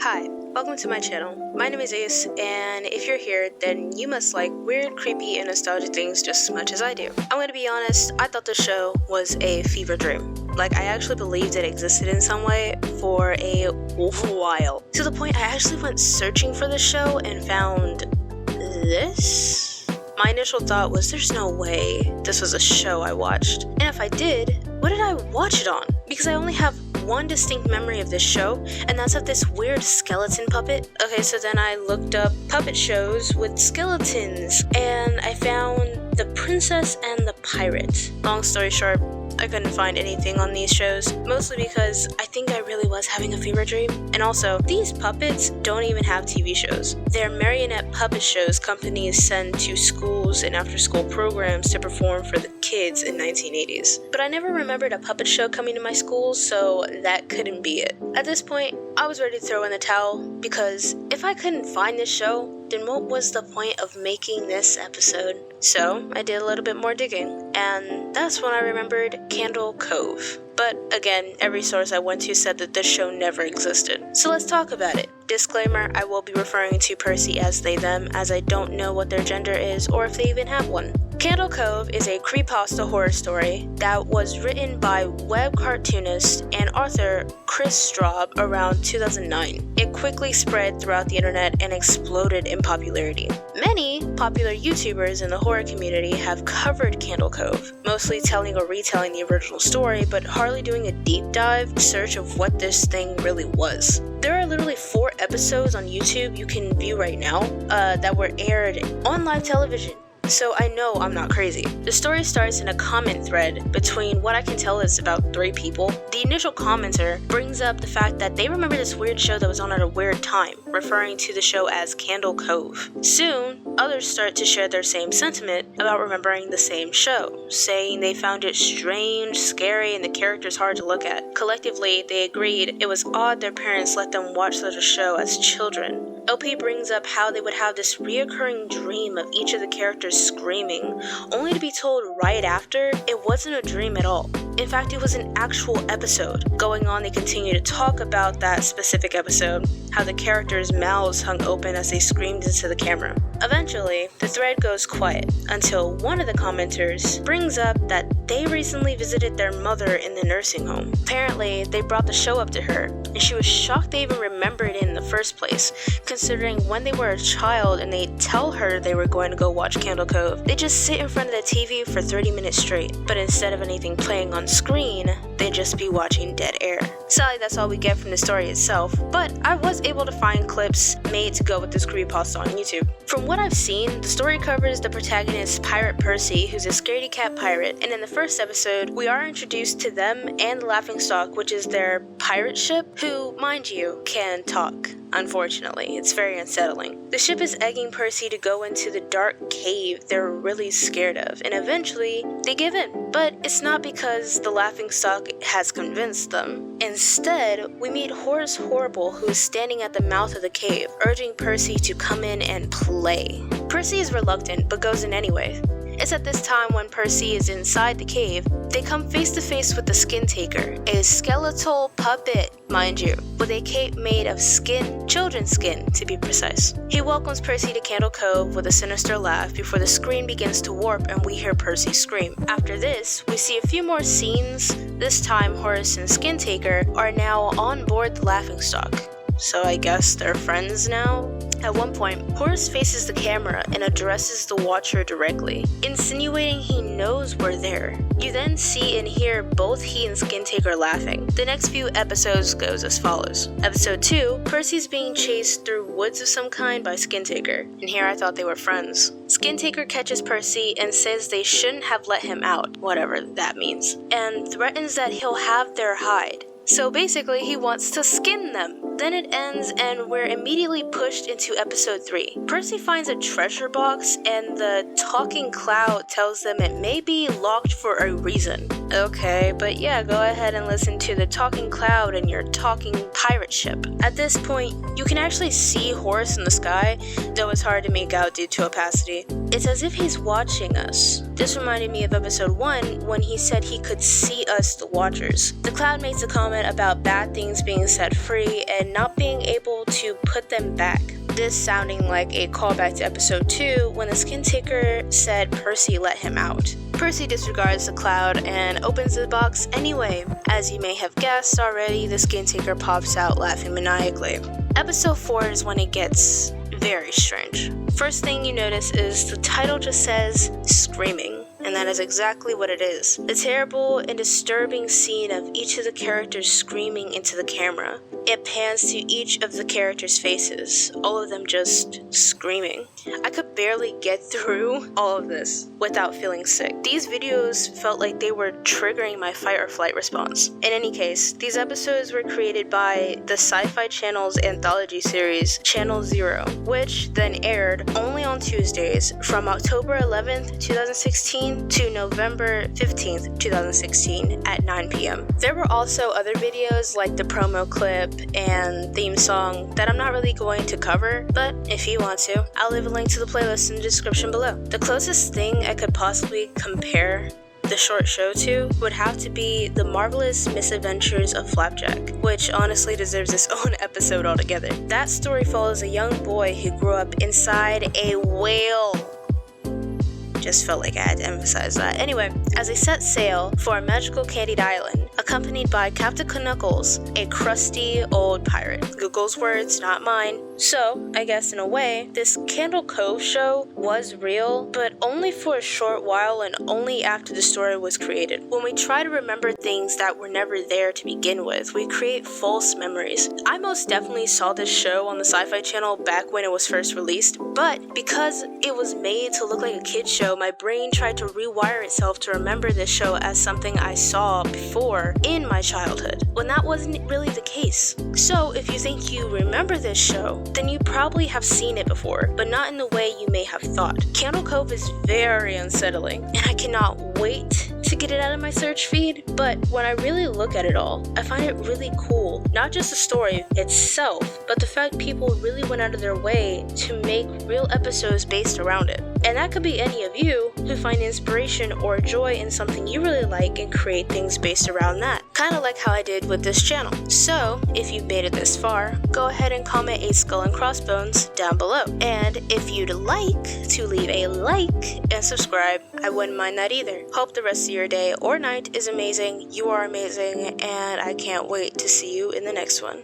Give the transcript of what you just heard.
Hi, welcome to my channel. My name is Ace, and if you're here, then you must like weird, creepy, and nostalgic things just as much as I do. I'm gonna be honest, I thought the show was a fever dream. Like, I actually believed it existed in some way for a while. To the point I actually went searching for the show and found this? My initial thought was there's no way this was a show I watched. And if I did, what did I watch it on? Because I only have one distinct memory of this show, and that's of this weird skeleton puppet. Okay, so then I looked up puppet shows with skeletons, and I found The Princess and the Pirate. Long story short, I couldn't find anything on these shows, mostly because I think I really was having a fever dream. And also, these puppets don't even have TV shows. They're marionette puppet shows companies send to schools and after-school programs to perform for the kids in 1980s. But I never remembered a puppet show coming to my school, so that couldn't be it. At this point, I was ready to throw in the towel, because if I couldn't find this show, then what was the point of making this episode? So I did a little bit more digging, and that's when I remembered Cove. But again, every source I went to said that this show never existed. So let's talk about it. Disclaimer, I will be referring to Percy as they them, as I don't know what their gender is or if they even have one. Cove is a creepypasta horror story that was written by web cartoonist and author Chris Straub around 2009. It quickly spread throughout the internet and exploded in popularity. Many popular YouTubers in the horror community have covered Cove, mostly telling or retelling the original story, but hardly doing a deep dive search of what this thing really was. There are literally 4 episodes on YouTube you can view right now that were aired on live television. So I know I'm not crazy. The story starts in a comment thread between what I can tell is about 3 people. The initial commenter brings up the fact that they remember this weird show that was on at a weird time, referring to the show as Cove. Soon, others start to share their same sentiment about remembering the same show, saying they found it strange, scary, and the characters hard to look at. Collectively, they agreed it was odd their parents let them watch such a show as children. LP brings up how they would have this reoccurring dream of each of the characters screaming, only to be told right after it wasn't a dream at all. In fact, it was an actual episode. Going on, they continue to talk about that specific episode, how the characters' mouths hung open as they screamed into the camera. Eventually, the thread goes quiet until one of the commenters brings up that they recently visited their mother in the nursing home. Apparently, they brought the show up to her, and she was shocked they even remembered it in the first place, considering when they were a child and they tell her they were going to go watch Cove, they just sit in front of the TV for 30 minutes straight, but instead of anything playing on screen, they'd just be watching dead air. Sadly, that's all we get from the story itself, but I was able to find clips made to go with this creepypasta on YouTube. From what I've seen, the story covers the protagonist Pirate Percy, who's a scaredy cat pirate, and in the first episode, we are introduced to them and the Laughingstock, which is their pirate ship, who, mind you, can talk. Unfortunately, it's very unsettling. The ship is egging Percy to go into the dark cave they're really scared of, and eventually, they give in. But it's not because the Laughingstock has convinced them. Instead, we meet Horace Horrible, who is standing at the mouth of the cave, urging Percy to come in and play. Percy is reluctant, but goes in anyway. It's at this time when Percy is inside the cave, they come face to face with the Skin Taker, a skeletal puppet, mind you, with a cape made of skin, children's skin to be precise. He welcomes Percy to Cove with a sinister laugh before the screen begins to warp and we hear Percy scream. After this, we see a few more scenes. This time, Horace and Skin Taker are now on board the Laughingstock. So I guess they're friends now? At one point, Horace faces the camera and addresses the watcher directly, insinuating he knows we're there. You then see and hear both he and Skin Taker laughing. The next few episodes goes as follows. Episode 2, Percy's being chased through woods of some kind by Skin Taker, and here I thought they were friends. Skin Taker catches Percy and says they shouldn't have let him out, whatever that means, and threatens that he'll have their hide. So basically, he wants to skin them. Then it ends and we're immediately pushed into episode 3. Percy finds a treasure box and the talking cloud tells them it may be locked for a reason. Okay, but yeah, go ahead and listen to the talking cloud and your talking pirate ship. At this point, you can actually see Horace in the sky, though it's hard to make out due to opacity. It's as if he's watching us. This reminded me of episode 1 when he said he could see us, the watchers. The cloud makes a comment about bad things being set free and and not being able to put them back. This sounding like a callback to episode 2 when the skin taker said Percy let him out. Percy disregards the cloud and opens the box anyway. As you may have guessed already, the skin taker pops out laughing maniacally. Episode 4 is when it gets very strange. First thing you notice is the title just says Screaming, and that is exactly what it is. The terrible and disturbing scene of each of the characters screaming into the camera. It pans to each of the characters' faces, all of them just screaming. I could barely get through all of this without feeling sick. These videos felt like they were triggering my fight or flight response. In any case, these episodes were created by the Sci-Fi Channel's anthology series, Channel Zero, which then aired only on Tuesdays from October 11th, 2016 to November 15th, 2016 at 9 p.m. There were also other videos like the promo clip and theme song that I'm not really going to cover, but if you want to, I'll leave a link to the playlist in the description below. The closest thing I could possibly compare the short show to would have to be The Marvelous Misadventures of Flapjack, which honestly deserves its own episode altogether. That story follows a young boy who grew up inside a whale. Just felt like I had to emphasize that. Anyway, as they set sail for a magical candied island, accompanied by Captain Knuckles, a crusty old pirate. Google's words, not mine. So, I guess in a way, this Candle Cove show was real, but only for a short while and only after the story was created. When we try to remember things that were never there to begin with, we create false memories. I most definitely saw this show on the Sci-Fi Channel back when it was first released, but because it was made to look like a kid's show, my brain tried to rewire itself to remember this show as something I saw before in my childhood, when that wasn't really the case. So if you think you remember this show, then you probably have seen it before, but not in the way you may have thought. Candle Cove is very unsettling, and I cannot wait to get it out of my search feed, but when I really look at it all, I find it really cool. Not just the story itself, but the fact people really went out of their way to make real episodes based around it. And that could be any of you who find inspiration or joy in something you really like and create things based around that. Kind of like how I did with this channel. So, if you've made it this far, go ahead and comment a skull and crossbones down below. And if you'd like to leave a like and subscribe, I wouldn't mind that either. Hope the rest of your day or night is amazing. You are amazing, and I can't wait to see you in the next one.